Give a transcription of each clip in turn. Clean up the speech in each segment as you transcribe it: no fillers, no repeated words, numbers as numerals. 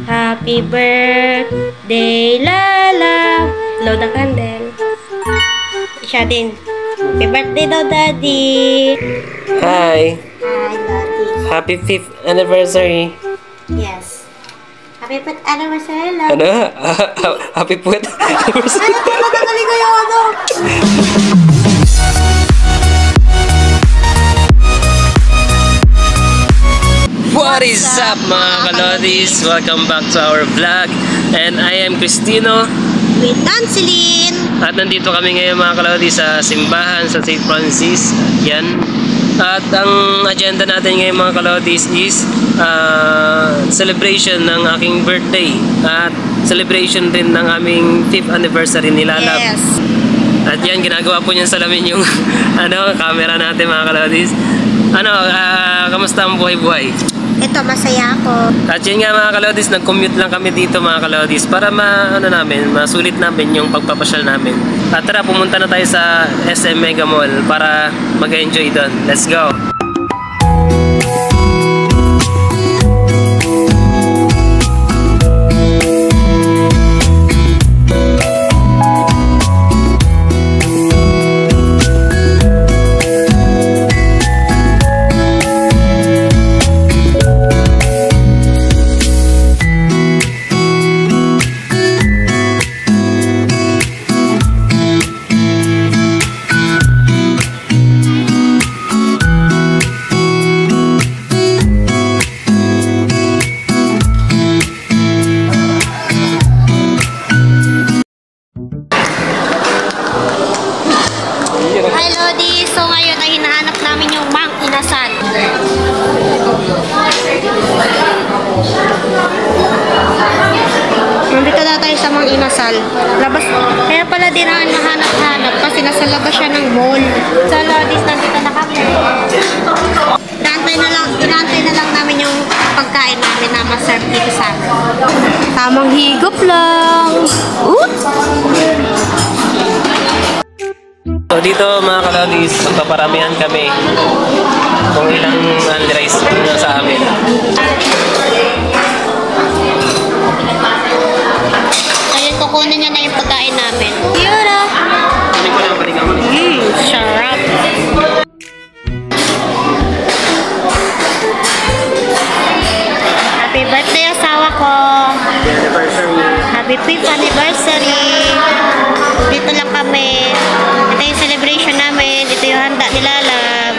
Happy birthday, Lala. Blow the candle. Siya din. Happy birthday daw, Daddy. Hi. Hi, Daddy. Happy 5th anniversary. Yes. Happy 5th anniversary, Lala. Ano? Happy 5th anniversary. Natagaling ko yung ano. What is up mga kalodis? Welcome back to our vlog. And I am Cristino. With Anselin. At nandito kami ngayon mga kalodis sa simbahan sa St. Francis. Yan. At ang agenda natin ngayon mga kalodis is celebration ng aking birthday. At celebration din ng aming 5th anniversary ni Lalab. Yes. At yan, ginagawa po niyan salamin yung camera natin mga kalodis. Kamusta ang buhay-buhay? Ito, masaya ako. At yun nga mga kalodis, nag-commute lang kami dito mga kalodis para masulit namin yung pagpapasyal namin. At tara, pumunta na tayo sa SM Mega Mall para mag-enjoy doon. Let's go! Hi, Lodi. So, ngayon ay hinahanap namin yung Mang Inasal. Nandito na tayo sa Mang Inasal. Labas. Kaya pala din ang nahanap-hanap kasi nasa labas siya ng mall. Sa Lodi, nandito na kami. Inaantay na lang namin yung pagkain namin na maserve dito sa amin. Tamang higop lang. So dito mga kalodis, magpaparamihan kami kung ilang rice na sa amin. Ayun, kukunin niya na yung pagkain namin. Yun ah! Balik ako. Sarap! Happy birthday, asawa ko! Happy 5th anniversary! Dito lang kami. Ito yung celebration namin. Ito yung handa ni Lalab.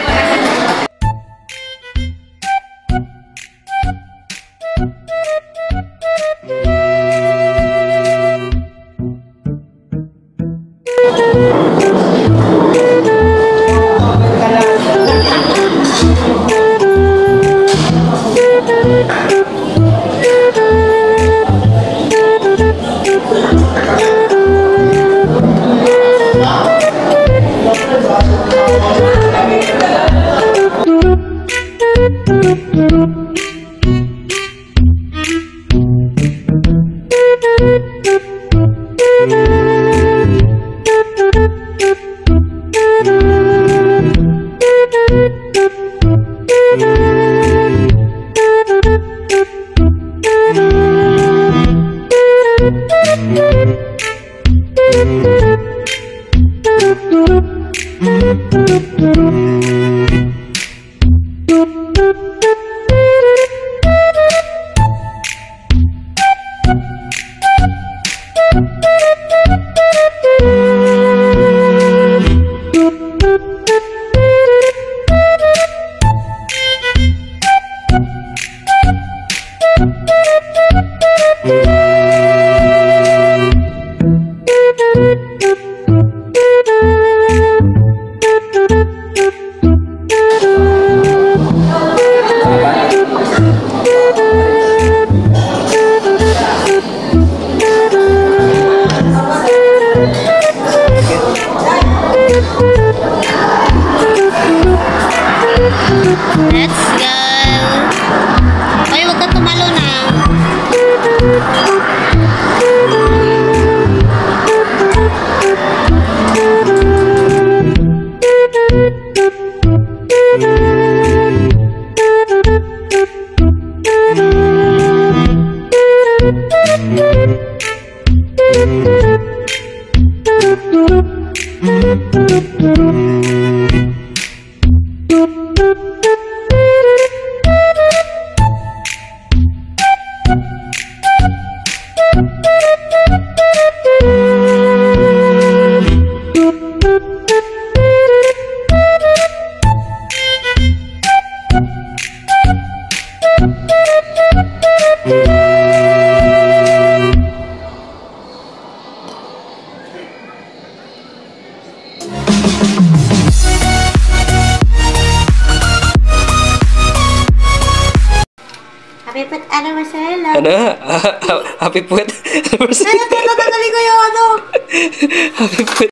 anniversary lang. Ano? Happy puwet anniversary. Tatanggalin ko yung ano. Happy puwet